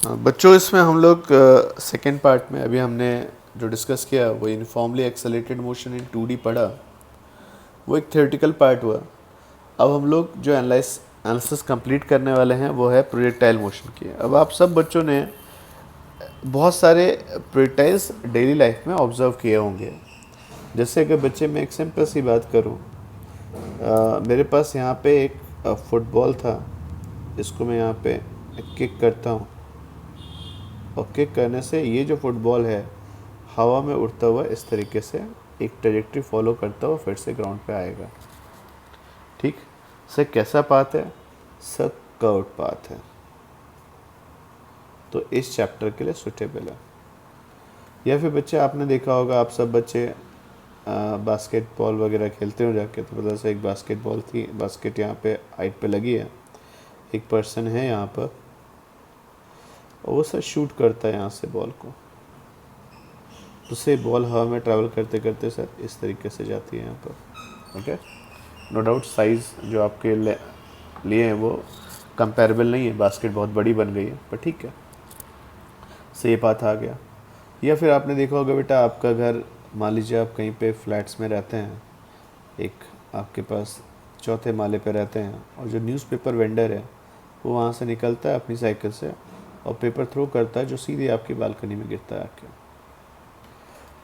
हाँ, बच्चों इसमें हम लोग सेकेंड पार्ट में अभी हमने जो डिस्कस किया वो uniformly accelerated motion in 2D पढ़ा, वो एक थ्योरेटिकल पार्ट हुआ। अब हम लोग जो एनालिसिस कंप्लीट करने वाले हैं वो है प्रोजेक्टाइल मोशन की। अब आप सब बच्चों ने बहुत सारे प्रोजेक्टाइल्स डेली लाइफ में ऑब्जर्व किए होंगे। जैसे अगर बच्चे मैं एक सिंपल सी बात करूं, मेरे पास यहाँ पे एक फुटबॉल था, इसको मैं यहाँ पे किक करता हूँ और किक करने से ये जो फुटबॉल है हवा में उड़ता हुआ इस तरीके से एक ट्रेजेक्ट्री फॉलो करता हुआ फिर से ग्राउंड पे आएगा। ठीक, सर कैसा पाथ है? सर कर्व्ड पाथ है, तो इस चैप्टर के लिए सुटेबल है। या फिर बच्चे आपने देखा होगा, आप सब बच्चे बास्केटबॉल वगैरह खेलते हो जाके, तो पता से एक बास्केटबॉल थी, बास्केट यहाँ पे हाइट पे लगी है, एक पर्सन है यहाँ पर और वो सर शूट करता है यहाँ से बॉल को, तो से बॉल हवा में ट्रैवल करते करते सर इस तरीके से जाती है यहाँ पर। ओके, नो डाउट साइज़ जो आपके लिए हैं वो कंपेरेबल नहीं है, बास्केट बहुत बड़ी बन गई है, पर ठीक है, से पाथ आ गया। या फिर आपने देखा होगा बेटा, आपका घर मान लीजिए आप कहीं पे फ्लैट्स में रहते हैं, एक आपके पास चौथे माले पे रहते हैं और जो न्यूज़पेपर वेंडर है वो वहाँ से निकलता है अपनी साइकिल से और पेपर थ्रो करता है जो सीधे आपकी बालकनी में गिरता है आके।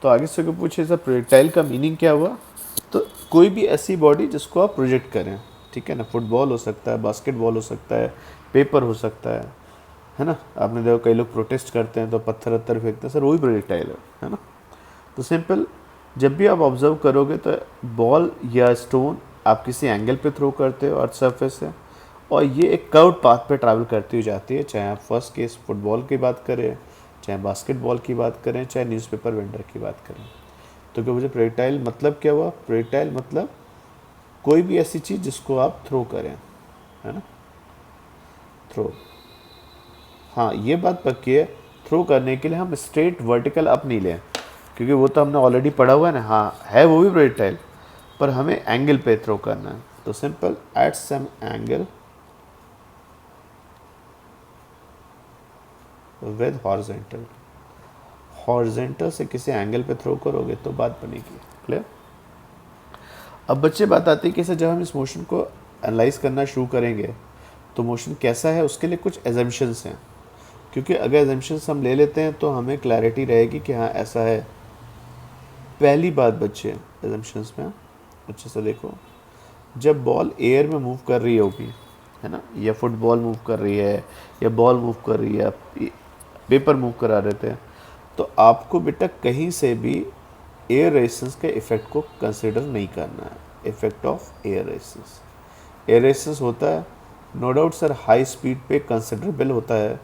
तो आगे से को पूछे सर प्रोजेक्टाइल का मीनिंग क्या हुआ? तो कोई भी ऐसी बॉडी जिसको आप प्रोजेक्ट करें, ठीक है ना, फुटबॉल हो सकता है, बास्केटबॉल हो सकता है, पेपर हो सकता है ना। आपने देखो कई लोग प्रोटेस्ट करते हैं तो पत्थर वत्थर फेंकते हैं, सर वही प्रोजेक्टाइल है ना। तो सिंपल, जब भी आप ऑब्जर्व करोगे तो बॉल या स्टोन आप किसी एंगल पे थ्रो करते हो अर्थ सरफेस से, और ये एक कर्व्ड पाथ पे ट्रैवल करती हुई जाती है, चाहे आप फर्स्ट केस फुटबॉल की बात करें, चाहे बास्केटबॉल की बात करें, चाहे न्यूज़पेपर वेंडर की बात करें। तो क्या मुझे प्रोजेक्टाइल मतलब क्या हुआ? प्रोजेक्टाइल मतलब कोई भी ऐसी चीज़ जिसको आप थ्रो करें, है ना, थ्रो। हाँ, ये बात पक्की है, थ्रो करने के लिए हम स्ट्रेट वर्टिकल अप नहीं लें, क्योंकि वो तो हमने ऑलरेडी पढ़ा हुआ है ना। हाँ, है वो भी प्रोजेक्टाइल, पर हमें एंगल पे थ्रो करना है। तो simple, at some angle with horizontal, horizontal से किसी एंगल पे थ्रो करोगे तो बात बनेगी। क्लियर? अब बच्चे बात आती है कि सर जब हम इस मोशन को एनालाइज करना शुरू करेंगे तो मोशन कैसा है, उसके लिए कुछ एजम्पशंस हैं, क्योंकि अगर एजम्पशंस हम ले लेते हैं तो हमें क्लैरिटी रहेगी कि हाँ ऐसा है। पहली बात बच्चे एजम्पशंस में अच्छे से देखो, जब बॉल एयर में मूव कर रही होगी, है ना, या फुटबॉल मूव कर रही है, या बॉल मूव कर रही है, पेपर मूव करा रहे थे, तो आपको बेटा कहीं से भी एयर रेजिस्टेंस के इफ़ेक्ट को कंसिडर नहीं करना है। Effect of air resistance, air resistance होता है no doubt sir high speed पे कंसिडरेबल होता है,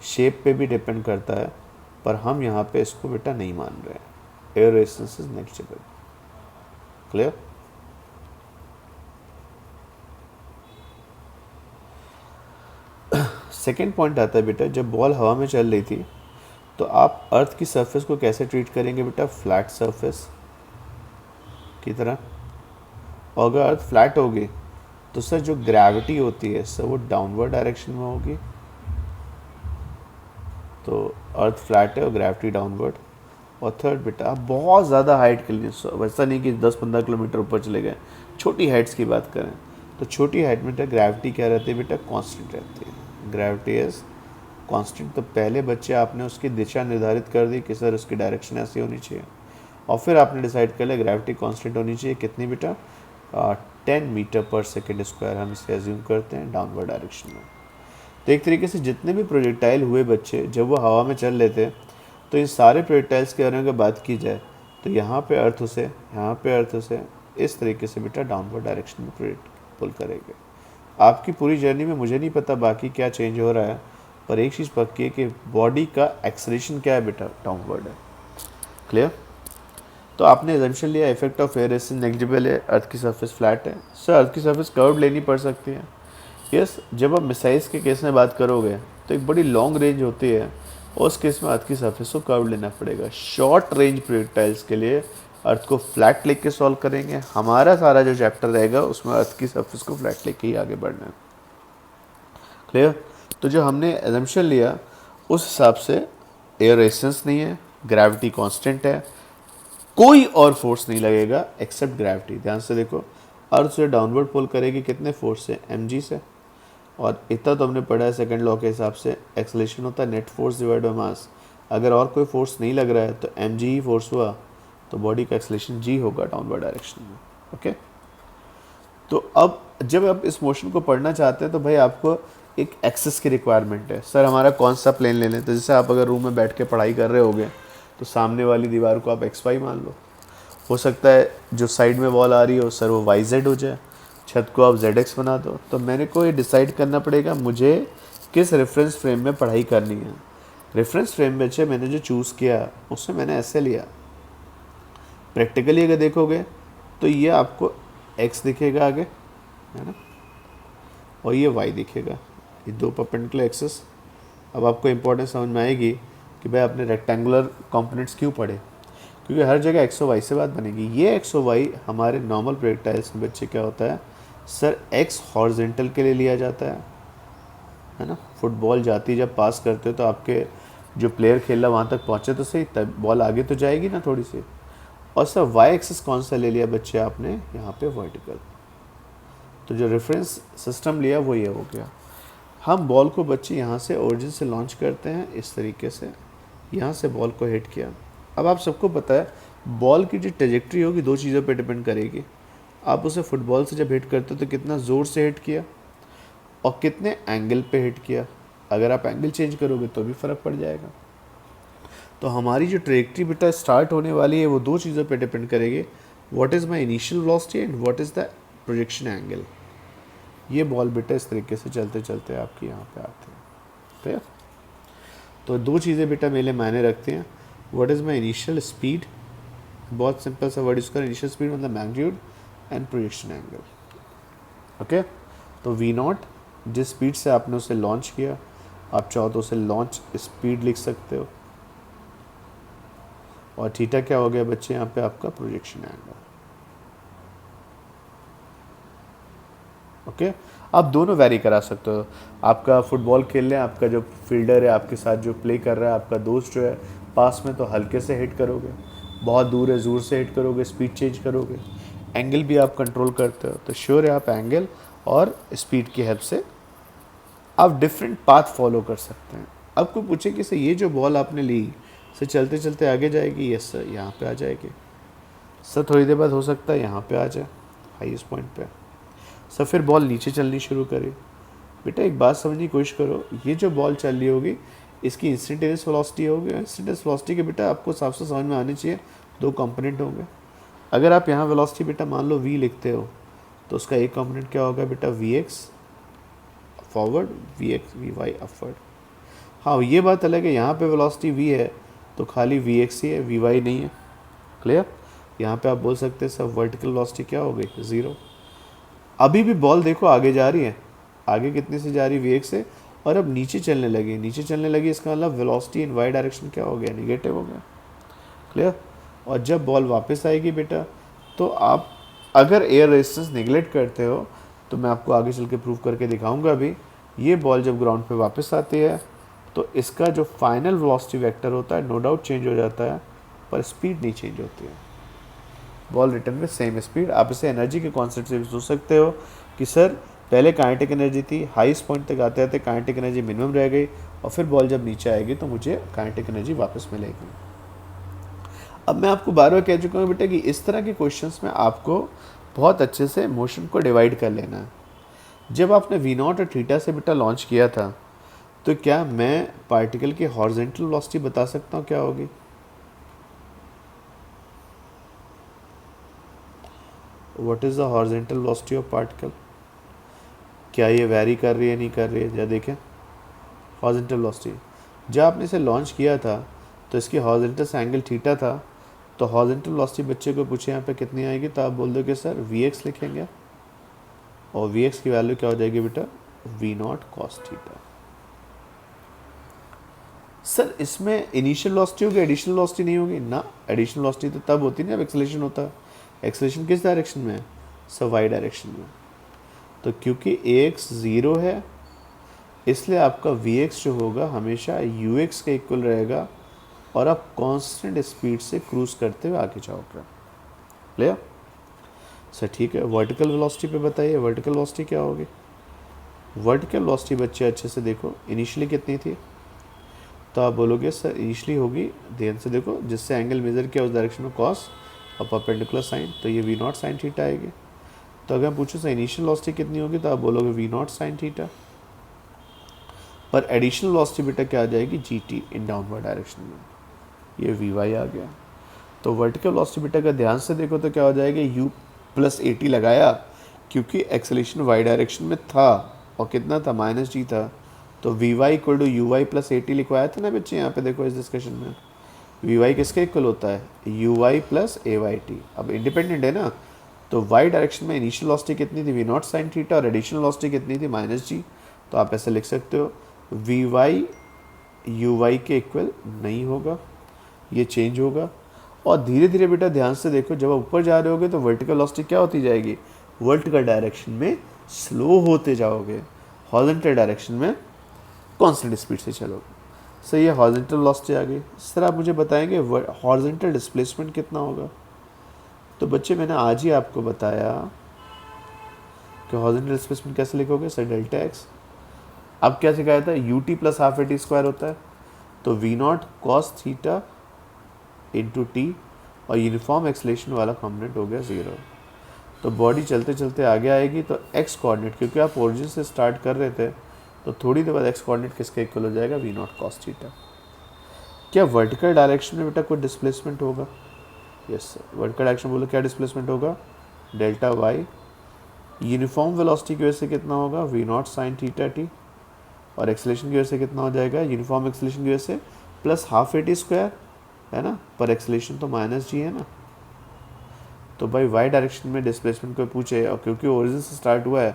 शेप पे भी डिपेंड करता है, पर हम यहाँ पे इसको बेटा नहीं मान रहे हैं। Air resistance is negligible. Clear? Second point आता है बेटा, जब बॉल हवा में चल रही थी तो आप अर्थ की सरफेस को कैसे ट्रीट करेंगे बेटा? फ्लैट सरफेस की तरह। और अगर अर्थ फ्लैट होगी तो सर जो ग्रेविटी होती है सर वो डाउनवर्ड डायरेक्शन में होगी, तो अर्थ फ्लैट है और ग्रेविटी डाउनवर्ड। और थर्ड बेटा, आप बहुत ज़्यादा हाइट के लिए, वैसा नहीं कि 10-15 किलोमीटर ऊपर चले गए, छोटी हाइट्स की बात करें तो छोटी हाइट में बेटा ग्रेविटी क्या रहती है बेटा? कांस्टेंट रहती है। Gravity is constant. तो पहले बच्चे आपने उसकी दिशा निर्धारित कर दी कि सर उसकी डायरेक्शन ऐसी होनी चाहिए, और फिर आपने डिसाइड कर लिया ग्रेविटी कांस्टेंट होनी चाहिए। कितनी बेटा? 10 मीटर पर सेकेंड स्क्वायर हम इसे एज्यूम करते हैं डाउनवर्ड डायरेक्शन में। तो एक तरीके से जितने भी प्रोजेक्टाइल हुए बच्चे जब वो हवा में चल रहे थे, तो इन सारे प्रोजेक्टाइल्स के बारे में अगर बात की जाए तो यहाँ पे अर्थ उसे, यहाँ पे अर्थ उसे इस तरीके से बेटा डाउनवर्ड डायरेक्शन में प्रोजेक्ट पुल करेंगे। आपकी पूरी जर्नी में मुझे नहीं पता बाकी क्या चेंज हो रहा है, पर एक चीज़ पक्की है कि बॉडी का एक्सलेशन क्या है बेटा? डाउनवर्ड है। क्लियर? तो आपने एजम्पशन लिया effect of air resistance negligible है, अर्थ की सरफेस फ्लैट है। सर अर्थ की सरफेस कर्व लेनी पड़ सकती है। यस, जब आप मिसाइल्स के केस में बात करोगे तो एक बड़ी लॉन्ग रेंज होती है, और उस केस में अर्थ की सरफेस को कर्व लेना पड़ेगा। शॉर्ट रेंज प्रोजेक्टाइल्स के लिए अर्थ को फ्लैट लेके सॉल्व करेंगे। हमारा सारा जो चैप्टर रहेगा उसमें अर्थ की सरफेस को फ्लैट लेके ही आगे बढ़ना है। क्लियर? तो जो हमने एजम्पशन लिया उस हिसाब से एयर रेजिस्टेंस नहीं है, ग्रेविटी कांस्टेंट है, कोई और फोर्स नहीं लगेगा एक्सेप्ट ग्रेविटी। ध्यान से देखो, अर्थ से डाउनवर्ड पुल करेगी कितने फोर्स से, mg से, और इतना तो हमने पढ़ा है सेकंड लॉ के हिसाब से, एक्सेलेरेशन होता है net force divide by mass. अगर और कोई फोर्स नहीं लग रहा है तो mg ही फोर्स हुआ, तो बॉडी का एक्सेलेरेशन g होगा डाउनवर्ड डायरेक्शन में। ओके, तो अब जब आप इस मोशन को पढ़ना चाहते हैं तो भाई आपको एक एक्सेस की रिक्वायरमेंट है। सर हमारा कौन सा प्लेन ले लें, तो जैसे आप अगर रूम में बैठ के पढ़ाई कर रहे होगे तो सामने वाली दीवार को आप एक्स वाई मान लो, हो सकता है जो साइड में वॉल आ रही हो सर वो वाई जेड हो जाए, छत को आप जेड एक्स बना दो। तो मैंने को ये डिसाइड करना पड़ेगा मुझे किस रेफरेंस फ्रेम में पढ़ाई करनी है। रेफरेंस फ्रेम में से मैंने जो चूज़ किया उसमें मैंने ऐसे लिया। प्रैक्टिकली अगर देखोगे तो ये आपको एक्स दिखेगा आगे, है ना, और ये वाई दिखेगा, ये दो परपेंडिकुलर एक्सेस। अब आपको इंपॉर्टेंस समझ में आएगी कि भाई आपने रेक्टेंगुलर कंपोनेंट्स क्यों पढ़े, क्योंकि हर जगह एक्स और वाई से बात बनेगी। ये एक्स और वाई हमारे नॉर्मल प्रोजेक्टाइल्स में बच्चे क्या होता है सर, एक्स हॉरिजॉन्टल के लिए लिया जाता है ना। फुटबॉल जाती जब पास करते हो तो आपके जो प्लेयर खेल रहा वहाँ तक पहुँचे तो सही, तब बॉल आगे तो जाएगी ना थोड़ी सी। और सर वाई एक्सिस कौन सा ले लिया बच्चे आपने, यहाँ पे वर्टिकल। तो जो रेफरेंस सिस्टम लिया वो ये हो गया। हम बॉल को बच्चे यहाँ से ओरिजिन से लॉन्च करते हैं इस तरीके से, यहाँ से बॉल को हिट किया। अब आप सबको पता है बॉल की जो ट्रेजेक्ट्री होगी दो चीज़ों पे डिपेंड करेगी। आप उसे फुटबॉल से जब हिट करते हो तो कितना ज़ोर से हिट किया और कितने एंगल पे हिट किया। अगर आप एंगल चेंज करोगे तो भी फ़र्क पड़ जाएगा। तो हमारी जो ट्रेजेक्ट्री बेटा स्टार्ट होने वाली है वो दो चीज़ों पे डिपेंड करेगी, what is my initial velocity and what is the projection angle. ये बॉल बेटा इस तरीके से चलते चलते आपकी यहाँ पे आते हैं, ठीक है। तो दो चीज़ें बेटा मेरे मायने रखते हैं, what is my initial speed, बहुत सिंपल सा वर्ड इसका, इनिशियल स्पीड मतलब magnitude and projection angle. Okay, तो वी नॉट जिस स्पीड से आपने उसे लॉन्च किया, आप चाहो तो उसे लॉन्च स्पीड लिख सकते हो, और थीटा क्या हो गया बच्चे यहाँ पे आपका प्रोजेक्शन एंगल। ओके, आप दोनों वैरी करा सकते हो। आपका फुटबॉल खेल रहे हैं, आपका जो फील्डर है आपके साथ जो प्ले कर रहा है, आपका दोस्त जो है पास में, तो हल्के से हिट करोगे, बहुत दूर है ज़ोर से हिट करोगे, स्पीड चेंज करोगे, एंगल भी आप कंट्रोल करते हो। तो श्योर है आप एंगल और स्पीड की हेल्प से आप डिफरेंट पाथ फॉलो कर सकते हैं। अब कोई पूछे कि सर ये जो बॉल आपने ली सर चलते चलते आगे जाएगी, यस सर यहाँ पे आ जाएगी, सर थोड़ी देर बाद हो सकता है यहाँ पे आ जाए हाईएस्ट पॉइंट पे, सर फिर बॉल नीचे चलनी शुरू करे। बेटा एक बात समझने की कोशिश करो, ये जो बॉल चल रही होगी इसकी इंस्टेंटेनियस वेलोसिटी होगी, इंस्टेंटेनियस वेलोसिटी के बेटा आपको साफ से समझ में आने चाहिए दो कंपोनेंट होंगे। अगर आप यहाँ वेलोसिटी बेटा मान लो v लिखते हो तो उसका एक कंपोनेंट क्या होगा बेटा vx forward, vx vy upward. हाँ ये बात अलग है, यहाँ पे वेलोसिटी v है तो खाली vx ही है, vy नहीं है। क्लियर, यहाँ पे आप बोल सकते हैं सर वर्टिकल वेलोसिटी क्या हो गई, 0। अभी भी बॉल देखो आगे जा रही है, आगे कितने से जा रही है, vx से, और अब नीचे चलने लगी, नीचे चलने लगी, इसका मतलब वेलोसिटी इन y डायरेक्शन क्या हो गया, निगेटिव हो गया। क्लियर, और जब बॉल वापस आएगी बेटा तो आप अगर एयर रेजिस्टेंस निगलेक्ट करते हो तो मैं आपको आगे चल के प्रूव करके दिखाऊंगा अभी, ये बॉल जब ग्राउंड पे वापस आती है तो इसका जो फाइनल वेलोसिटी वेक्टर होता है नो डाउट चेंज हो जाता है, पर स्पीड नहीं चेंज होती है। बॉल रिटर्न में सेम स्पीड। आप इसे एनर्जी के कॉन्सेप्ट से भी सोच सकते हो कि सर पहले काइनेटिक एनर्जी थी, हाईएस्ट पॉइंट तक आते आते काइनेटिक एनर्जी मिनिमम रह गई, और फिर बॉल जब नीचे आएगी तो मुझे काइनेटिक एनर्जी वापस मिलेगी। अब मैं आपको बार बार कह चुका हूँ बेटा कि इस तरह के क्वेश्चंस में आपको बहुत अच्छे से मोशन को डिवाइड कर लेना है। जब आपने वी नॉट और थीटा से बेटा लॉन्च किया था तो क्या मैं पार्टिकल की हॉरिजॉन्टल वेलोसिटी बता सकता हूँ क्या होगी, what is the horizontal velocity of particle, क्या ये वैरी कर रही है नहीं कर रही है। या देखें हॉरिजॉन्टल वेलोसिटी, जब आपने इसे लॉन्च किया था तो इसकी हॉरिजॉन्टल से एंगल थीटा था, तो हॉरिजॉन्टल वेलोसिटी बच्चे को पूछे यहाँ पे कितनी आएगी, तो आप बोल दो कि सर vx लिखेंगे, और vx की वैल्यू क्या हो जाएगी बेटा, v not cos theta. Sir इसमें इनिशियल वेलोसिटी होगी, एडिशनल वेलोसिटी नहीं होगी ना। एडिशनल वेलोसिटी तो तब होती है ना जब एक्सेलरेशन होता है। एक्सेलरेशन किस डायरेक्शन में है, सर वाई डायरेक्शन में। तो क्योंकि ax 0 है इसलिए आपका Vx जो होगा हमेशा Ux के इक्वल रहेगा और आप कांस्टेंट स्पीड से क्रूज करते हुए आगे जाओगे। क्लियर? सर ठीक है, वर्टिकल वेलोसिटी पे बताइए, वर्टिकल वेलोसिटी क्या होगी? वर्टिकल वेलोसिटी बच्चे अच्छे से देखो, इनिशियली कितनी थी? तो आप बोलोगे सर इनिशियली होगी, ध्यान से देखो, जिससे एंगल मेजर किया उस डायरेक्शन में कॉस और परपेंडिकुलर साइन, तो ये V0 साइन थीटा आएगी। तो अगर मैं पूछूँ सर इनिशियल वेलोसिटी कितनी होगी, तो आप बोलोगे V0 साइन थीटा, पर एडिशनल वेलोसिटी बेटा क्या आ जाएगी? GT इन डाउनवर्ड डायरेक्शन में, ये Vy आ गया। तो वर्टिकल वेलोसिटी बेटा का ध्यान से देखो तो क्या हो जाएगा? U प्लस AT लगाया क्योंकि एक्सेलेरेशन y डायरेक्शन में था और कितना था? -g था, तो Vy equal to UY plus AT लिखवाया था ना बच्चे यहाँ पे, देखो इस डिस्कशन में Vy किसके इक्वल होता है? UY plus AYT। अब इंडिपेंडेंट है ना, तो y डायरेक्शन में इनिशियल वेलोसिटी कितनी थी? V0 साइन थीटा, और एडिशनल वेलोसिटी कितनी थी? -g। तो आप ऐसे लिख सकते हो Vy UY के इक्वल नहीं होगा, ये चेंज होगा। और धीरे धीरे बेटा ध्यान से देखो, जब आप ऊपर जा रहे होगे तो वर्टिकल वेलोसिटी क्या होती जाएगी? वर्टिकल डायरेक्शन में स्लो होते जाओगे, हॉरिजॉन्टल डायरेक्शन में कांस्टेंट स्पीड से चलोगे। सर ये हॉरिजॉन्टल वेलोसिटी आ गई। सर आप मुझे बताएंगे हॉरिजॉन्टल डिस्प्लेसमेंट कितना होगा? तो बच्चे मैंने आज ही आपको बताया कि हॉरिजॉन्टल डिस्प्लेसमेंट कैसे लिखोगे? Sir delta x. अब क्या सिखाया था? UT plus half AT square होता है, तो V0 cos theta into T, और यूनिफॉर्म एक्सलेशन वाला कॉम्पोनेंट हो गया 0। तो बॉडी चलते चलते आगे आएगी, तो एक्स कोऑर्डिनेट, क्योंकि आप ओरिजिन से स्टार्ट कर रहे थे, तो थोड़ी देर बाद एक्स कोऑर्डिनेट किसके इक्वल हो जाएगा? V0 cos theta. क्या वर्टिकल डायरेक्शन में बेटा कोई डिस्प्लेसमेंट होगा? यस सर, वर्टिकल डायरेक्शन बोलो क्या डिस्प्लेसमेंट होगा? Delta Y. यूनिफॉर्म वेलोसिटी की वजह से कितना होगा? V0 साइन थीटा टी, और एक्सेलेरेशन की वजह से कितना हो जाएगा? यूनिफॉर्म एक्सेलेरेशन की वजह से प्लस हाफ AT स्क्वायर, है ना, पर एक्सेलेरेशन तो -g है ना। तो भाई y डायरेक्शन में डिस्प्लेसमेंट को पूछे, और क्योंकि ओरिजिन से स्टार्ट हुआ है,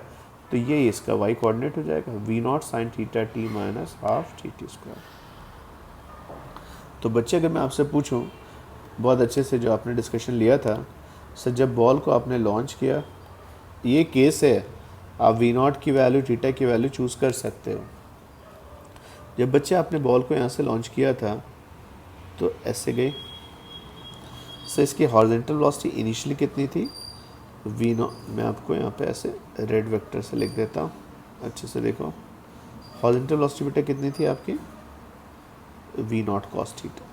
तो ये इसका y कोऑर्डिनेट हो जाएगा V0 sign theta T minus half T square. तो बच्चे अगर मैं आपसे पूछूं बहुत अच्छे से, जो आपने डिस्कशन लिया था सर, जब बॉल को आपने लॉन्च किया, ये केस है, आप V0 की वैल्यू, थीटा की वैल्यू चूज़ कर सकते हो। जब बच्चे आपने बॉल को यहाँ से लॉन्च किया था तो ऐसे गई, सर इसकी हॉरिजॉन्टल वेलोसिटी इनिशियली कितनी थी? V0, मैं आपको यहाँ पे ऐसे रेड वेक्टर से लिख देता हूँ, अच्छे से देखो। हॉरिजॉन्टल वेलोसिटी बेटा कितनी थी आपकी? V0 cos theta.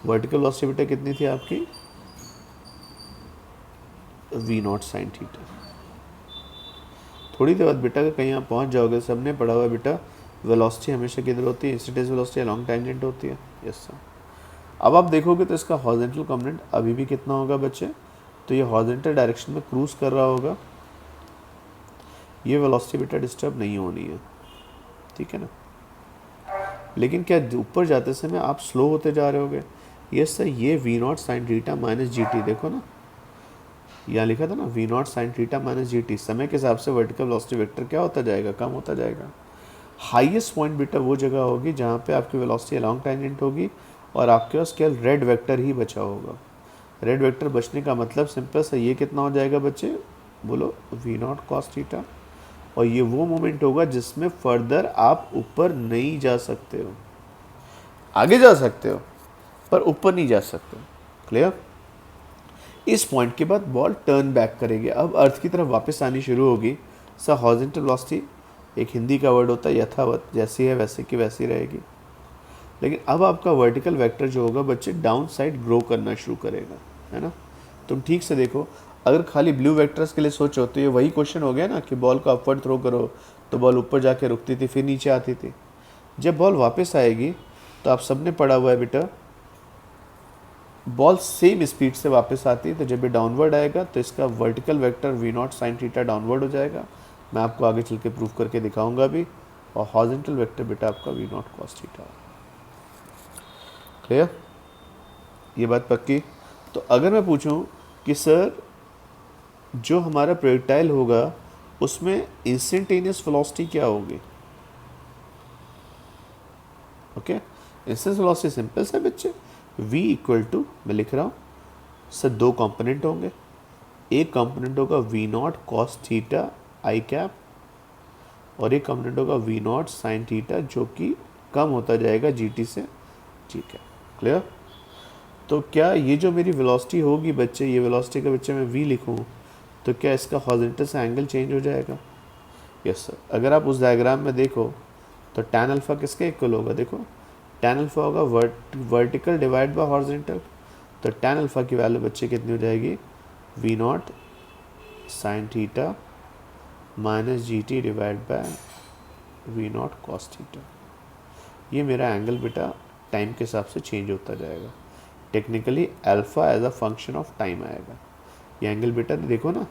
Vertical velocity बेटा कितनी थी आपकी? V0 sine theta. थोड़ी देर बाद बेटा कहीं आप पहुँच जाओगे, सबने पढ़ा हुआ बेटा, वेलोसिटी हमेशा किधर होती है? इंस्टेंटेनियस वेलोसिटी अलॉन्ग टैंजेंट होती है। Yes sir. अब आप देखोगे तो इसका हॉरिजॉन्टल कंपोनेंट अभी भी कितना होगा बच्चे? तो ये हॉरिजॉन्टल डायरेक्शन में क्रूज कर रहा होगा, ये वेलोसिटी बेटा डिस्टर्ब नहीं होनी है, ठीक है ना। लेकिन क्या ऊपर जाते समय आप स्लो होते जा रहे होगे? यस सर, ये V0 sign theta minus GT, देखो ना यहाँ लिखा था ना, V0 sign theta minus GT, समय के हिसाब से वर्टिकल वेलोसिटी वेक्टर क्या होता जाएगा? कम होता जाएगा। हाईएस्ट पॉइंट बेटा वो जगह होगी जहाँ पे आपकी वेलोसिटी अलॉन्ग टैंजेंट होगी और आपके पास केवल रेड वेक्टर ही बचा होगा। रेड वेक्टर बचने का मतलब सिंपल सा, ये कितना हो जाएगा बच्चे? बोलो V0 कॉस थीटा, और ये वो मोमेंट होगा जिसमें फर्दर आप ऊपर नहीं जा सकते हो, आगे जा सकते हो पर ऊपर नहीं जा सकते। क्लियर? इस पॉइंट के बाद बॉल टर्न बैक करेगी, अब अर्थ की तरफ वापस आनी शुरू होगी। सर हॉरिजॉन्टल वेलोसिटी एक हिंदी का वर्ड होता है, यथावत, जैसी है वैसे की वैसी रहेगी। लेकिन अब आपका वर्टिकल वेक्टर जो होगा बच्चे डाउन साइड ग्रो करना शुरू करेगा, है ना। तुम ठीक से देखो, अगर खाली ब्लू वेक्टर्स के लिए सोचो तो ये वही क्वेश्चन हो गया ना कि बॉल को अपवर्ड थ्रो करो तो बॉल ऊपर जाके रुकती थी, फिर नीचे आती थी। जब बॉल वापस आएगी तो आप सबने पढ़ा हुआ है बेटा, बॉल सेम स्पीड से वापस आती है, तो जब ये डाउनवर्ड आएगा तो इसका vertical vector V0 sine theta downward हो जाएगा। मैं आपको आगे चल के प्रूव करके दिखाऊंगा भी। और हॉरिजॉन्टल वेक्टर बेटा आपका V0 कॉस थीटा। क्लियर? ये बात पक्की? तो अगर मैं पूछूं कि सर जो हमारा प्रोजेक्टाइल होगा उसमें इंस्टेंटेनियस वेलोसिटी क्या होगी? ओके, इंस्टेंटेनियस वेलोसिटी सिंपल सा बच्चे, v इक्वल टू, मैं लिख रहा हूँ सर, दो कंपोनेंट होंगे। एक कंपोनेंट होगा V0 कॉस थीटा आई कैप, और ये कंपोनेंट होगा वी नॉट साइन थीटा, जो कि कम होता जाएगा जी टी से। ठीक है, क्लियर। तो क्या ये जो मेरी वेलोसिटी होगी बच्चे, ये वेलोसिटी का बच्चे मैं वी लिखूँ तो क्या इसका हॉरिजॉन्टल से एंगल चेंज हो जाएगा? Yes sir. अगर आप उस डायग्राम में देखो तो tan अल्फ़ा किसके इक्वल होगा? देखो tan अल्फ़ा होगा वर्टिकल डिवाइड बाय हॉरिजॉन्टल। तो tan अल्फ़ा की वैल्यू बच्चे कितनी हो जाएगी? V naught sine theta minus g t divide by we naught cos theta. ये मेरा एंगल बेटा टाइम के हिसाब से चेंज होता जाएगा। Technically alpha as a function of time आएगा। ये एंगल बेटा देखो ना,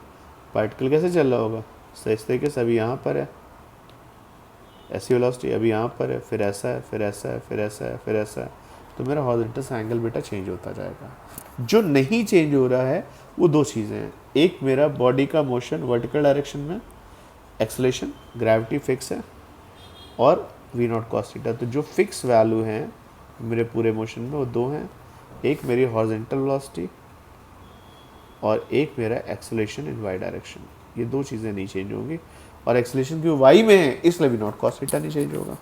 पार्टिकल कैसे चल रहा होगा, सही इस तरीके से अभी यहाँ पर है, ऐसी वेलोसिटी अभी यहाँ पर है, फिर ऐसा है, फिर ऐसा है, फिर ऐसा है, फिर ऐसा है। तो मेरा हॉरिजॉन्टल से एंगल बेटा चेंज होता जाएगा। जो नहीं चेंज हो रहा है वो दो चीज़ें हैं, एक मेरा बॉडी का मोशन वर्टिकल डायरेक्शन में, एक्सेलेरेशन, ग्रेविटी फिक्स है, और वी नॉट कॉस थीटा। तो जो फिक्स वैल्यू हैं मेरे पूरे मोशन में वो दो हैं, एक मेरी हॉरिजॉन्टल वेलोसिटी और एक मेरा एक्सेलेरेशन इन वाई डायरेक्शन। ये दो चीज़ें नहीं चेंज होंगी, और एक्सेलेरेशन क्यों वाई में है इसलिए वी नॉट कॉस थीटा नहीं चेंज होगा।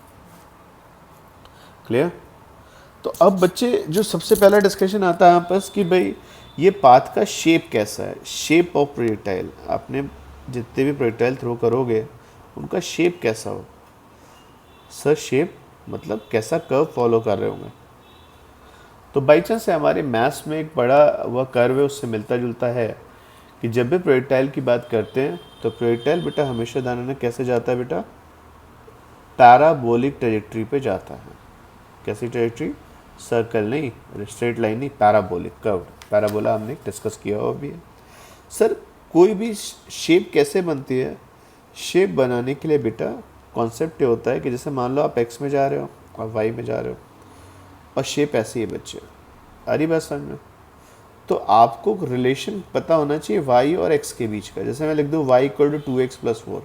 क्लियर। तो अब बच्चे जो सबसे पहला डिस्कशन आता है आपस कि भाई ये पाथ का शेप कैसा है, शेप ऑफ प्रोजेक्टाइल। आपने जितने भी प्रोजेक्टाइल थ्रो करोगे उनका शेप कैसा हो? सर शेप मतलब कैसा कर्व फॉलो कर रहे होंगे। तो बाई चांस से हमारे मैथ्स में एक बड़ा वह कर्व है, उससे मिलता जुलता है कि जब भी प्रोजेक्टाइल की बात करते हैं तो प्रोजेक्टाइल बेटा हमेशा दाना कैसे जाता है बेटा? पैराबोलिक ट्रेजेक्ट्री पे जाता है। कैसी ट्रेजेक्ट्री? सर्कल नहीं, स्ट्रेट लाइन नहीं, पैराबोलिक कर्व। पैराबोला हमने डिस्कस किया हुआ भी है। सर कोई भी शेप कैसे बनती है? शेप बनाने के लिए बेटा कॉन्सेप्ट ये होता है कि जैसे मान लो आप एक्स में जा रहे हो और वाई में जा रहे हो और शेप ऐसी है बच्चे, आ रही बात समझ में? तो आपको रिलेशन पता होना चाहिए वाई और एक्स के बीच का। जैसे मैं लिख दूँ वाई इक्वल टू 2x + 4,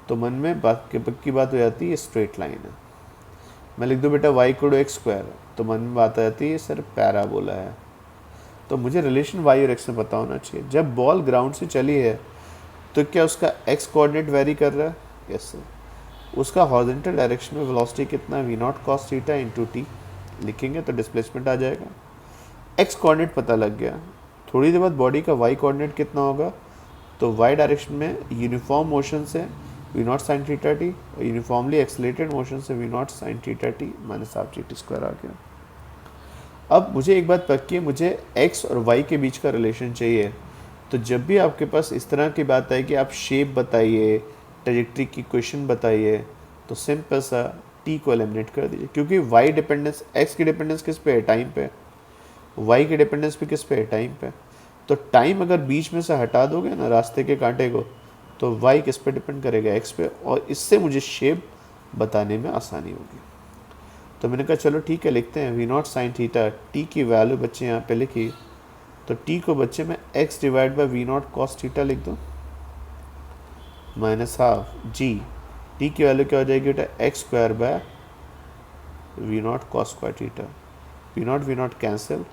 तो मन में बात की पक्की बात हो जाती है स्ट्रेट लाइन है। मैं लिख दूँ बेटा वाई इक्वल टू x², तो मन में बात आ जाती है सर पैराबोला है। तो मुझे रिलेशन वाई और एक्स में पता होना चाहिए। जब बॉल ग्राउंड से चली है तो क्या उसका एक्स कोऑर्डिनेट वेरी कर रहा है? Yes sir. उसका हॉरिजॉन्टल डायरेक्शन में वेलोसिटी कितना? V naught cos theta into t लिखेंगे तो डिस्प्लेसमेंट आ जाएगा। एक्स कोऑर्डिनेट पता लग गया, थोड़ी देर बाद बॉडी का वाई कोऑर्डिनेट कितना होगा? तो वाई डायरेक्शन में यूनिफॉर्म मोशन से V naught sine theta T, और यूनिफॉर्मली एक्सलेटेड मोशन से V naught sine theta T minus half G T square आ गया। अब मुझे एक बात पक्की है, मुझे एक्स और वाई के बीच का रिलेशन चाहिए। तो जब भी आपके पास इस तरह की बात आए कि आप शेप बताइए, ट्रेजेक्ट्री की क्वेश्चन बताइए, तो सिंपल सा टी को एलिमिनेट कर दीजिए, क्योंकि वाई डिपेंडेंस, एक्स की डिपेंडेंस किस पे है? टाइम पे। वाई की डिपेंडेंस भी किस पे है? टाइम पे। तो टाइम अगर बीच में से हटा दोगे ना रास्ते के कांटे को, तो वाई किस पे डिपेंड करेगा? एक्स पे, और इससे मुझे शेप बताने में आसानी होगी। तो मैंने कहा चलो ठीक है लिखते हैं V naught sine theta. T की वैल्यू बच्चे यहाँ पे लिखी, तो टी को बच्चे में X divide by V naught cos theta लिख दो माइनस हाफ जी। टी की वैल्यू क्या हो जाएगी बेटा? x² by we naught cos square theta. V naught cancel,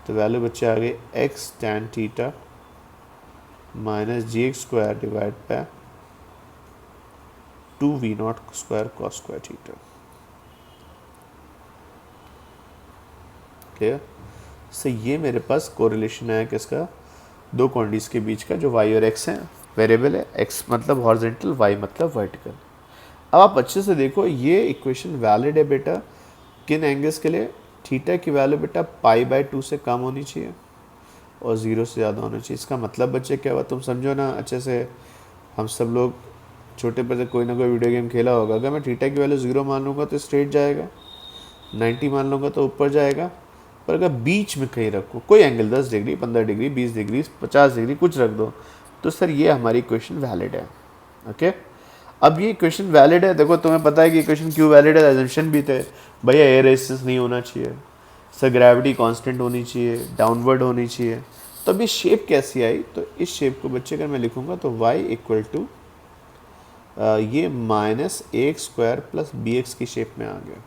तो वैल्यू बच्चे आ गई X tan theta minus G divide by 2v naught square cos square theta. Clear. So ये मेरे पास कोरिलेशन है किसका? दो क्वांटिटीज के बीच का, जो y और x है, वेरिएबल है, x मतलब हॉरिजॉन्टल, y मतलब वर्टिकल। अब आप अच्छे से देखो ये इक्वेशन वैलिड है बेटा किन एंगल्स के लिए? थीटा की वैल्यू बेटा π/2 से कम होनी चाहिए और 0 से ज़्यादा होना चाहिए। इसका मतलब बच्चे क्या हुआ, तुम समझो ना अच्छे से। हम सब लोग छोटे पर से कोई ना कोई वीडियो गेम खेला होगा। अगर मैं थीटा की वैल्यू 0 मान लूँगा तो स्ट्रेट जाएगा, 90 मान लूँगा तो ऊपर जाएगा। पर अगर बीच में कहीं रखो कोई angle, 10 degree, 15 degree, 20 degree, 50 degree कुछ रख दो, तो सर ये हमारी इक्वेशन वैलिड है। ओके। अब ये इक्वेशन वैलिड है। देखो तुम्हें पता है कि इक्वेशन क्यों वैलिड है? एजम्पशन भी थे भैया एयर रेजिस्टेंस नहीं होना चाहिए सर, ग्रेविटी कांस्टेंट होनी चाहिए, डाउनवर्ड होनी चाहिए। तो अब ये शेप कैसी आई? तो इस शेप को बच्चे अगर मैं लिखूंगा तो y इक्वल टू ये -ax² + bx की शेप में आ गया।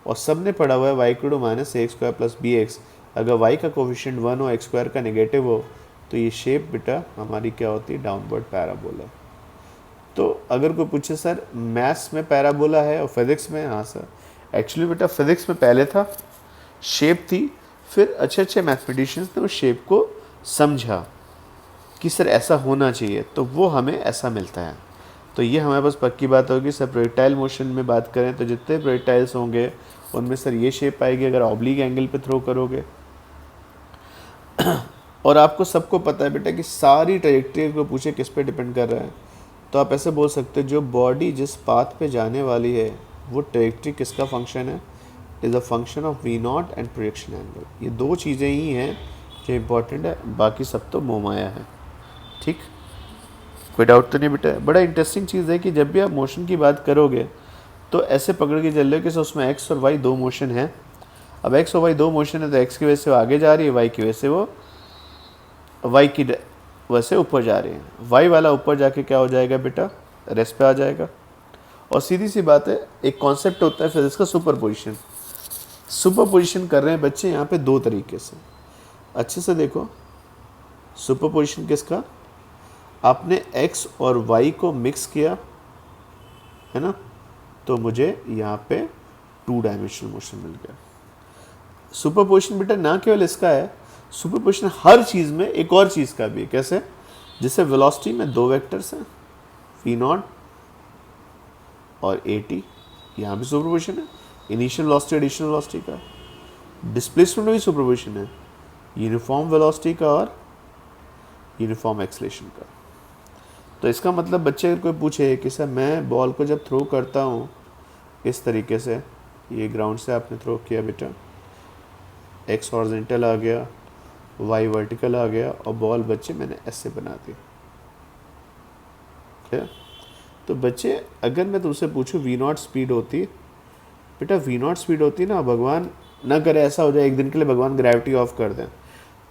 और सब ने पढ़ा हुआ है y equal to -ax² + bx। अगर y का कोफिशिएंट 1 हो, x² का नेगेटिव हो, तो ये शेप बेटा हमारी क्या होती है? Downward parabola. तो अगर कोई पूछे सर मैथ्स में पैराबोला है और फिजिक्स में, हाँ सर एक्चुअली बेटा फिजिक्स में पहले था, शेप थी, फिर अच्छे अच्छे मैथमेटिशियंस ने उस शेप को समझा कि सर ऐसा होना चाहिए, तो वो हमें ऐसा मिलता है। तो ये हमारे पास पक्की बात होगी सर। प्रोजेक्टाइल मोशन में बात करें तो जितने प्रोजेक्टाइल्स होंगे उनमें सर ये शेप आएगी अगर ऑब्लिक एंगल पे थ्रो करोगे। और आपको सबको पता है बेटा कि सारी ट्रैजेक्टरी को पूछे किस पे डिपेंड कर रहा है, तो आप ऐसे बोल सकते हो जो बॉडी जिस पाथ पे जाने वाली है वो ट्रैजेक्टरी किसका फंक्शन है, is a function of v naught and projection angle. ये दो चीज़ें ही हैं जो इम्पोर्टेंट है, बाकी सब तो मोमाया है। ठीक, कोई डाउट तो नहीं बेटा। बड़ा इंटरेस्टिंग चीज़ है कि जब भी आप मोशन की बात करोगे तो ऐसे पकड़ के चल रहे हो कि उसमें एक्स और वाई दो मोशन है। अब एक्स और वाई दो मोशन है तो एक्स की वजह से वो आगे जा रही है, वाई की वजह से वो वाई की वजह से ऊपर जा रही है। वाई वाला ऊपर जाके क्या हो जाएगा बेटा, रेस्ट पे आ जाएगा। और सीधी सी बात है, एक कॉन्सेप्ट होता है फिजिक्स का सुपर पोजिशन। सुपर पोजिशन कर रहे हैं बच्चे यहाँ पे दो तरीके से, अच्छे से देखो। सुपर पोजिशन किसका, आपने x और y को मिक्स किया है ना, तो मुझे यहाँ पे 2 डायमेंशनल मोशन मिल गया। सुपरपोजिशन बेटा ना केवल इसका है, सुपरपोजिशन हर चीज़ में एक और चीज़ का भी है। कैसे, जैसे वेलोसिटी में दो वेक्टर्स हैं v0 और at, यहाँ भी सुपरपोजिशन है। इनिशियल वेलोसिटी एडिशनल वेलोसिटी का, डिस्प्लेसमेंट में भी सुपरपोजिशन है, यूनिफॉर्म वेलोसिटी का और यूनिफॉर्म एक्सेलरेशन का। तो इसका मतलब बच्चे अगर कोई पूछे कि सर मैं बॉल को जब थ्रो करता हूँ इस तरीके से, ये ग्राउंड से आपने थ्रो किया बेटा, एक्स हॉरिजॉन्टल आ गया, वाई वर्टिकल आ गया और बॉल बच्चे मैंने ऐसे बना दी, ठीक। तो बच्चे अगर मैं तुमसे पूछूं v0 स्पीड होती बेटा, v0 स्पीड होती ना, भगवान ना करे ऐसा हो जाए एक दिन के लिए भगवान ग्रेविटी ऑफ कर दें,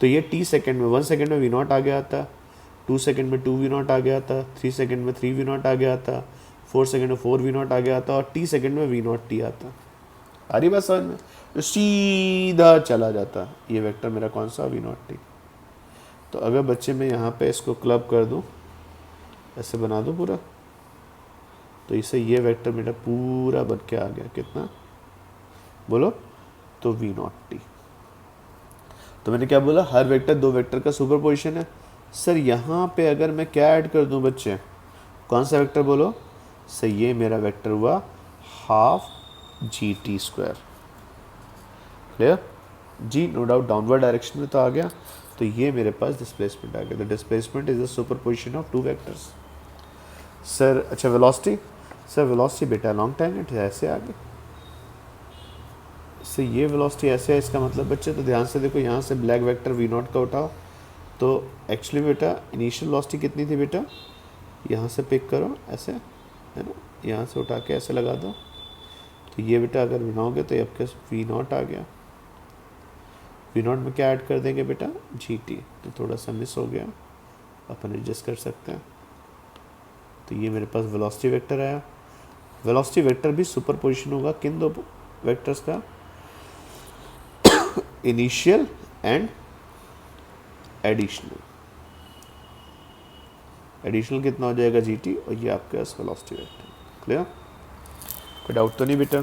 तो ये t सेकेंड में 1 सेकेंड में v0 आ गया था, 2 सेकेंड में 2 v0 आ गया था, 3 सेकेंड में 3 v0 आ गया था, 4 सेकेंड में 4 v0 आ गया था और t सेकेंड में v0 t आता। आ रही बात समझ में, तो सीधा चला जाता ये वेक्टर मेरा कौन सा, v0 t। तो अगर बच्चे मैं यहाँ पे इसको क्लब कर दूँ, ऐसे बना दूँ पूरा, तो इससे ये वेक्टर मेरा पूरा बन के आ गया, कितना बोलो, तो v0 t। तो मैंने क्या बोला, हर वेक्टर दो वेक्टर का सुपरपोजिशन है। सर यहाँ पे अगर मैं क्या ऐड कर दूँ बच्चे, कौन सा वेक्टर बोलो, सर ये मेरा वेक्टर हुआ हाफ gt स्क्वायर, क्लियर जी, नो डाउट डाउनवर्ड डायरेक्शन में तो आ गया, तो ये मेरे पास डिस्प्लेसमेंट आ गया। The displacement is the superposition of two vectors. Sir अच्छा वेलोसिटी, सर वेलोसिटी बेटा लॉन्ग टाइम ऐसे आ गई, सर ये वेलोसिटी ऐसे है, इसका मतलब बच्चे तो ध्यान से देखो, यहाँ से ब्लैक वेक्टर v0 का उठाओ, तो एक्चुअली बेटा इनिशियल वेलोसिटी कितनी थी बेटा, यहाँ से पिक करो ऐसे है ना, यहाँ से उठा के ऐसे लगा दो, तो ये बेटा अगर बनाओगे तो आपके v0 आ गया। v0 में क्या ऐड कर देंगे बेटा, gt, तो थोड़ा सा मिस हो गया, अपन एडजस्ट कर सकते हैं। तो ये मेरे पास वेलोसिटी वेक्टर आया। वेलोसिटी वेक्टर भी सुपरपोजिशन होगा किन दो वेक्टर्स का, इनिशियल एंड एडिशनल। एडिशनल कितना हो जाएगा gt, और ये आपके पास वेलोसिटी वेक्टर, क्लियर, कोई डाउट तो नहीं बेटा।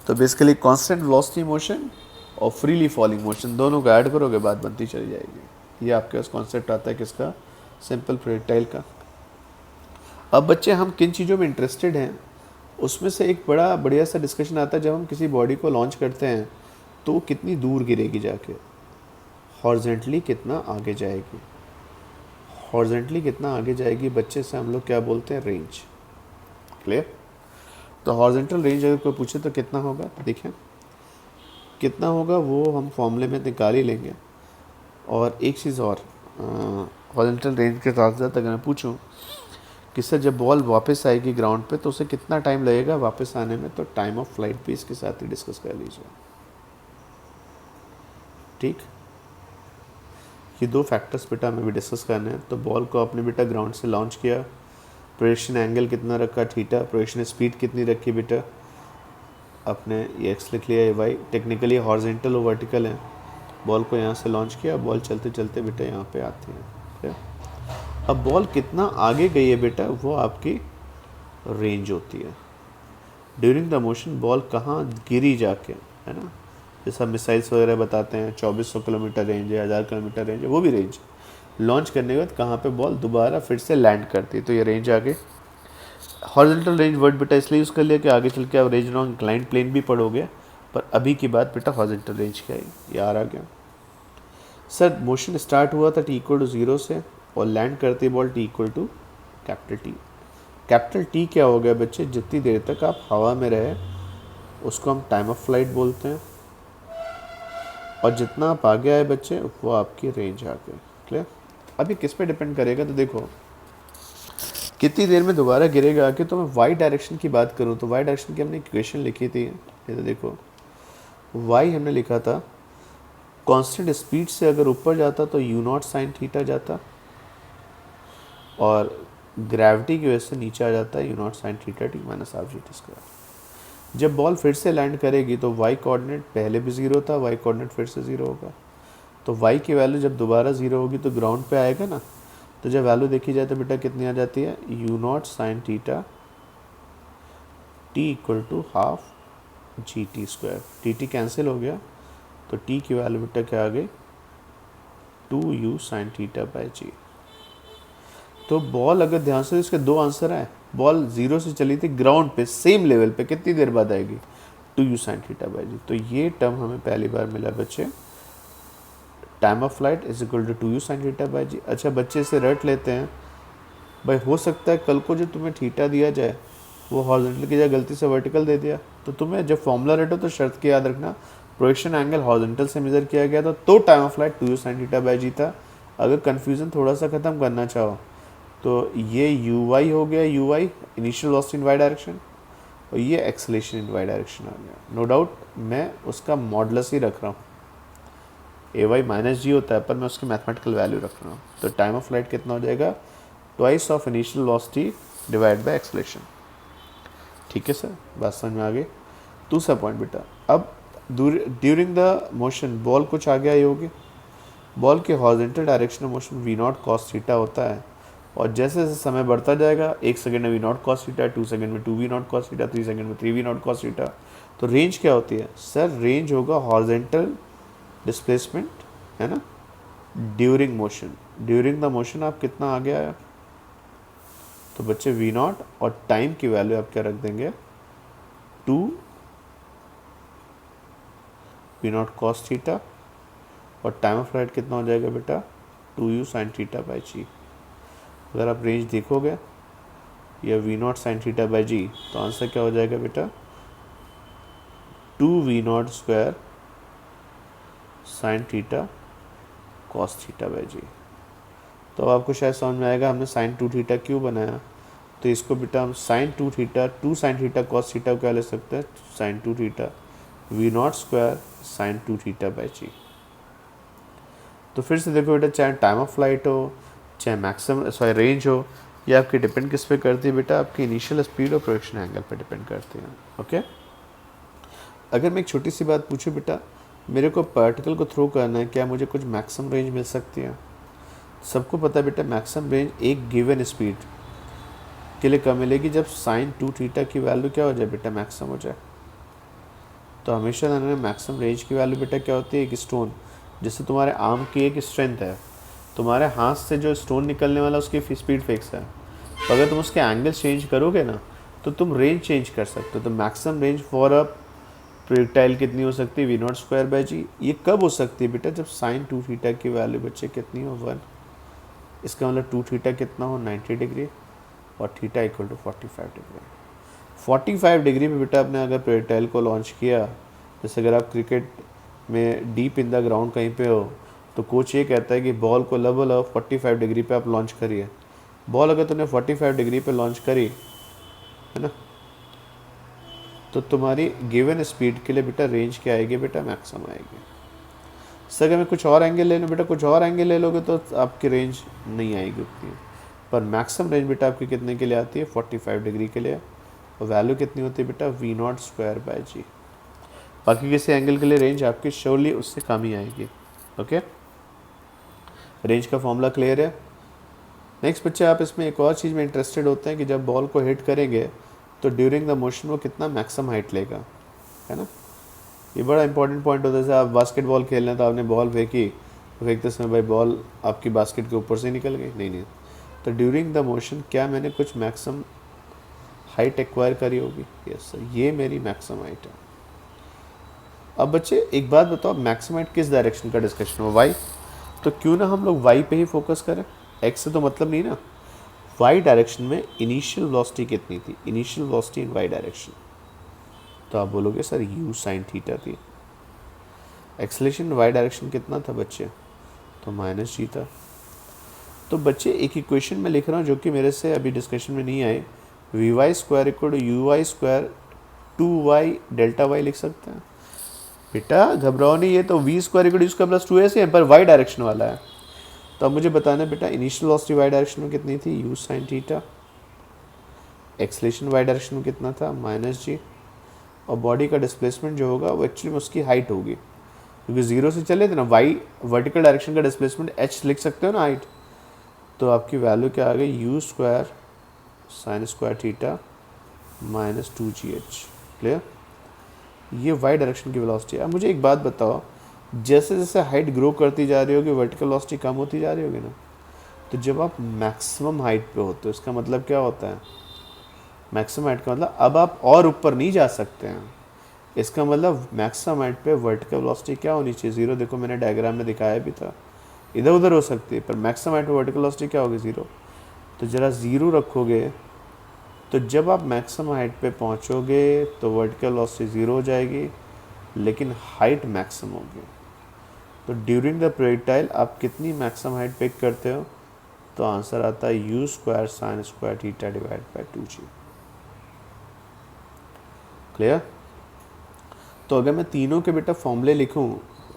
तो बेसिकली कांस्टेंट वेलोसिटी मोशन और फ्रीली फॉलिंग मोशन दोनों को ऐड करोगे बात बनती चली जाएगी। ये आपके पास कॉन्सेप्ट आता है किसका, सिंपल प्रोजेक्टाइल का। अब बच्चे हम किन चीज़ों में इंटरेस्टेड हैं, उसमें से एक बड़ा बढ़िया सा डिस्कशन आता है जब हम किसी बॉडी को लॉन्च करते हैं तो वो कितनी दूर गिरेगी जाके, हॉरिजॉन्टली कितना आगे जाएगी, हॉरिजॉन्टली कितना आगे जाएगी बच्चे से हम लोग क्या बोलते हैं, रेंज, क्लियर। तो हॉरिजॉन्टल रेंज अगर कोई पूछे तो कितना होगा, तो देखें कितना होगा वो हम फॉर्मूले में निकाल ही लेंगे। और एक चीज़ और, हॉरिजॉन्टल रेंज के साथ साथ अगर मैं पूछूं कि सर जब बॉल वापस आएगी ग्राउंड पे तो उसे कितना टाइम लगेगा वापस आने में, तो टाइम ऑफ फ्लाइट भी इसके साथ ही डिस्कस कर लीजिए, ठीक। ये दो फैक्टर्स बेटा हमें भी डिस्कस करने हैं। तो बॉल को आपने बेटा ग्राउंड से लॉन्च किया, प्रोजेक्शन एंगल कितना रखा, थीटा, प्रोजेक्शन स्पीड कितनी रखी बेटा, आपने ये एक्स लिख लिया, ये वाई, टेक्निकली हॉरिजॉन्टल और वर्टिकल है। बॉल को यहाँ से लॉन्च किया, बॉल चलते चलते बेटा यहाँ पे आती है, ठीक। अब बॉल कितना आगे गई है बेटा, वो आपकी रेंज होती है। ड्यूरिंग द मोशन बॉल कहाँ गिरी जाके, है ना, जैसा मिसाइल्स वगैरह बताते हैं 2400 किलोमीटर रेंज है, 1000 किलोमीटर रेंज है, वो भी रेंज। लॉन्च करने के बाद कहाँ पे बॉल दोबारा फिर से लैंड करती है, तो ये रेंज आ गई। हॉरिजॉन्टल रेंज वर्ड बेटा इसलिए यूज़ कर लिया कि आगे चल के आप रेंज लॉन्ग इंक्लाइंड प्लेन भी पढ़ोगे, पर अभी की बात बेटा हॉरिजॉन्टल रेंज क्या है, यार आ गया। सर मोशन स्टार्ट हुआ था टी इक्वल टू 0 से और लैंड करती ball t equal to capital t. Capital t क्या हो गया बच्चे, जितनी देर तक आप हवा में रहे उसको हम टाइम ऑफ फ्लाइट बोलते हैं, और जितना आप आगे आए बच्चे वो आपकी रेंज आ गई। क्लियर। अभी किस पे डिपेंड करेगा, तो देखो कितनी देर में दोबारा गिरेगा आके। तो मैं वाई डायरेक्शन की बात करूँ तो वाई डायरेक्शन की हमने इक्वेशन लिखी थी, ये तो देखो वाई हमने लिखा था कांस्टेंट स्पीड से अगर ऊपर जाता तो यू नॉट साइन थीटा जाता, और ग्रेविटी की वजह से नीचे आ जाता है u naught sine theta T minus half G T square. जब बॉल फिर से लैंड करेगी तो वाई कोऑर्डिनेट पहले भी 0 था, वाई कोऑर्डिनेट फिर से 0 होगा, तो वाई की वैल्यू जब दोबारा 0 होगी तो ग्राउंड पे आएगा ना, तो जब वैल्यू देखी जाए तो बेटा कितनी आ जाती है, u naught sine theta t equal to half G T square. T t cancel हो गया तो टी की वैल्यू बेटा क्या आ गई, 2u sine theta by G. तो बॉल अगर ध्यान से, इसके दो आंसर हैं, बॉल 0 से चली थी ग्राउंड पे सेम लेवल पे, कितनी देर बाद आएगी, 2u sine theta by G. तो ये टर्म हमें पहली बार मिला बच्चे, time of flight is equal to 2u sine theta by G. अच्छा बच्चे इसे रट लेते हैं, भाई हो सकता है कल को जो तुम्हें थीटा दिया जाए वो हॉरिजॉन्टल की जगह गलती से वर्टिकल दे दिया, तो तुम्हें जब फॉर्मूला रटो तो शर्त की याद रखना, प्रोजेक्शन एंगल हॉरिजॉन्टल से मेजर किया गया था तो time of flight 2u sine theta by G था। अगर कन्फ्यूज़न थोड़ा सा ख़त्म करना चाहो तो ये यू वाई हो गया, u y initial velocity in y direction, और ये एक्सेलेरेशन इन वाई डायरेक्शन आ गया। नो डाउट मैं उसका मॉडुलस ही रख रहा हूँ, ए वाई माइनस जी होता है पर मैं उसकी मैथमेटिकल वैल्यू रख रहा हूँ। तो टाइम ऑफ फ्लाइट कितना हो जाएगा, twice of initial velocity divide by acceleration. ठीक है सर, बात समझ में आ गई। दूसरा पॉइंट बेटा, अब ड्यूरिंग द मोशन बॉल कुछ आगे आई होगी, बॉल के horizontal direction of motion v naught cos theta होता है, और जैसे जैसे समय बढ़ता जाएगा 1 सेकंड में v naught cos theta, 2 second में 2 v naught cos theta, 3 second में 3 वी नॉट कॉस थीटा। तो रेंज क्या होती है सर, रेंज होगा हॉरिजॉन्टल डिस्प्लेसमेंट, है ना, during motion. During the motion आप कितना आगे आया, तो बच्चे वी नॉट और टाइम की वैल्यू आप क्या रख देंगे, 2 वी नॉट कॉस थीटा, और टाइम ऑफ फ्लाइट कितना हो जाएगा बेटा, 2u साइन थीटा बाई जी। अगर आप रेंज देखोगे या V naught sine theta by G, तो आंसर क्या हो जाएगा बेटा, 2v naught square sine theta cos theta by G. तो अब आपको शायद समझ में आएगा हमने साइन 2 थीटा क्यों बनाया। तो इसको बेटा हम sine 2 theta 2 sine theta cos theta को क्या ले सकते हैं, sine 2 theta V naught square sine 2 theta by G. तो फिर से देखो बेटा, चाहे टाइम ऑफ फ्लाइट हो, चाहे मैक्सिमम रेंज हो, ये आपकी डिपेंड किस पे करती है बेटा, आपकी इनिशियल स्पीड और प्रोजेक्शन एंगल पे डिपेंड करती है। ओके। अगर मैं एक छोटी सी बात पूछूं बेटा, मेरे को पार्टिकल को थ्रो करना है, क्या मुझे कुछ मैक्सिमम रेंज मिल सकती है। सबको पता है बेटा मैक्सिमम रेंज एक गिवन स्पीड के लिए कब मिलेगी, जब साइन 2 थीटा की वैल्यू क्या हो जाए बेटा, मैक्सिमम हो जाए। तो हमेशा मैक्सिमम रेंज की वैल्यू बेटा क्या होती है, एक स्टोन, जैसे तुम्हारे आर्म की एक स्ट्रेंथ है, तुम्हारे हाथ से जो स्टोन निकलने वाला उसकी स्पीड फिक्स है, तो अगर तुम उसके एंगल चेंज करोगे ना तो तुम रेंज चेंज कर सकते हो। तो maximum range for a projectile कितनी हो सकती है, we naught square by G. ये कब हो सकती है बेटा, जब साइन 2 थीटा की वैल्यू बच्चे कितनी हो, 1। इसका मतलब 2 थीटा कितना हो, 90 डिग्री, और theta equal to 45 degree. 45 degree में बेटा आपने अगर प्रोजेक्टाइल को लॉन्च किया, जैसे अगर आप क्रिकेट में डीप इन द ग्राउंड कहीं पे हो, तो कोच ये कहता है कि बॉल को लगभग 45 डिग्री पे आप लॉन्च करिए। बॉल अगर तुमने 45 डिग्री पे लॉन्च करी, है ना, तो तुम्हारी गिवन स्पीड के लिए बेटा रेंज क्या आएगी बेटा, मैक्सिमम आएगी। सर अगर मैं कुछ और एंगल ले लूँ बेटा, कुछ और एंगल ले लोगे तो आपकी रेंज नहीं आएगी उतनी, पर मैक्सिमम रेंज बेटा आपकी कितने के लिए आती है, 45 डिग्री के लिए, और वैल्यू कितनी होती है बेटा, वी नॉट स्क्वायर बाई जी। बाकी किसी एंगल के लिए रेंज आपकी श्योरली उससे कम ही आएगी। ओके, रेंज का फॉर्मूला क्लियर है। नेक्स्ट बच्चे आप इसमें एक और चीज़ में इंटरेस्टेड होते हैं कि जब बॉल को हिट करेंगे तो ड्यूरिंग द मोशन वो कितना मैक्सिमम हाइट लेगा, है ना। ये बड़ा इंपॉर्टेंट पॉइंट होता है। जैसे आप बास्केटबॉल खेल रहे हैं तो आपने बॉल फेंकी, तो फेंकते समय भाई बॉल आपकी बास्केट के ऊपर से निकल गई, नहीं, तो ड्यूरिंग द मोशन क्या मैंने कुछ मैक्सिमम हाइट एक्वायर करी होगी, यस सर, ये मेरी मैक्सिमम हाइट है। अब बच्चे एक बात बताओ, मैक्सिमम हाइट किस डायरेक्शन का डिस्कशन हो, वाई, तो क्यों ना हम लोग वाई पे ही फोकस करें, एक्स से तो मतलब नहीं ना। वाई डायरेक्शन में इनिशियल वेलोसिटी कितनी थी, initial velocity in y direction, तो आप बोलोगे सर यू साइन थीटा थी। एक्सेलरेशन वाई डायरेक्शन कितना था बच्चे, तो माइनस जी था। तो बच्चे एक इक्वेशन में लिख रहा हूँ जो कि मेरे से अभी डिस्कशन में नहीं आए, v y square equal to u y square 2y delta y लिख सकते हैं। बेटा घबराओ नहीं, ये तो v square equal to square plus 2s है, पर वाई डायरेक्शन वाला है। तो अब मुझे बताना बेटा इनिशियल वेलोसिटी वाई डायरेक्शन में कितनी थी, u sine theta, acceleration y direction में कितना था, माइनस जी, और बॉडी का डिस्प्लेसमेंट जो होगा वो एक्चुअली में उसकी हाइट होगी, क्योंकि जीरो से चले थे ना, वाई वर्टिकल डायरेक्शन का डिस्प्लेसमेंट एच लिख सकते हो ना हाइट, तो आपकी वैल्यू क्या आ गई, you square sine square theta minus 2gh। Clear, ये वाई डायरेक्शन की वेलोसिटी है। अब मुझे एक बात बताओ, जैसे जैसे हाइट ग्रो करती जा रही होगी वर्टिकल वेलोसिटी कम होती जा रही होगी ना, तो जब आप मैक्सिमम हाइट पे होते हो इसका मतलब क्या होता है, मैक्सिमम हाइट का मतलब अब आप और ऊपर नहीं जा सकते हैं, इसका मतलब मैक्सिमम हाइट पे वर्टिकल वेलोसिटी क्या होनी चाहिए, ज़ीरो। देखो मैंने डायग्राम में दिखाया भी था, इधर उधर हो सकती है, पर मैक्सिमम हाइट पे वर्टिकल वेलोसिटी क्या होगी, ज़ीरो। तो ज़रा ज़ीरो रखोगे तो जब आप मैक्सिमम हाइट पे पहुंचोगे तो वर्टिकल वेलोसिटी ज़ीरो हो जाएगी, लेकिन हाइट मैक्सिमम होगी। तो ड्यूरिंग द प्रोजेक्टाइल आप कितनी मैक्सिमम हाइट पिक करते हो, तो आंसर आता है you square sine square theta divide by 2g। Clear. तो अगर मैं तीनों के बेटा फॉर्मूले लिखूं,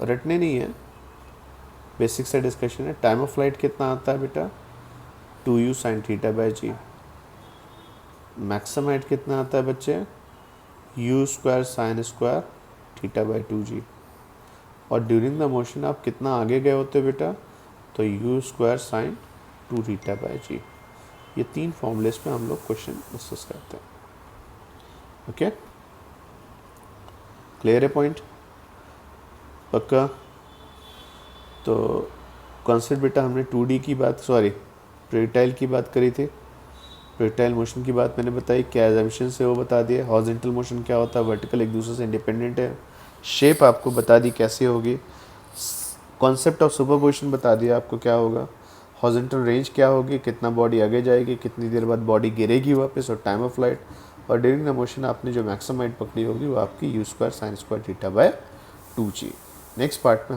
रटने नहीं है, बेसिक से डिस्कशन है। टाइम ऑफ फ्लाइट कितना आता है बेटा, 2u sine theta by g. Maximum height कितना आता है बच्चे, u square sine square theta by 2g। और ड्यूरिंग द मोशन आप कितना आगे गए होते बेटा, तो U square sine 2 theta by G. ये तीन फॉर्मूलेस पे हम लोग क्वेश्चन डिस्कस करते हैं। ओके, क्लियर है पॉइंट, पक्का। तो कॉन्सेप्ट बेटा हमने 2D की बात, सॉरी प्रोजेक्टाइल की बात करी थी, प्रोजेक्टाइल मोशन की बात मैंने बताई, क्या एजम्पशन से वो बता दिया, हॉरिजॉन्टल मोशन क्या होता है, वर्टिकल एक दूसरे से इंडिपेंडेंट है, शेप आपको बता दी कैसे होगी, कॉन्सेप्ट ऑफ सुपरपोजिशन बता दिया आपको क्या होगा, हॉरिजॉन्टल रेंज क्या होगी, कितना बॉडी आगे जाएगी, कितनी देर बाद बॉडी गिरेगी वापस, और टाइम ऑफ फ्लाइट, और ड्यूरिंग द मोशन आपने जो मैक्सिमम हाइट पकड़ी होगी वो आपकी you square sine square theta by 2g। Next part में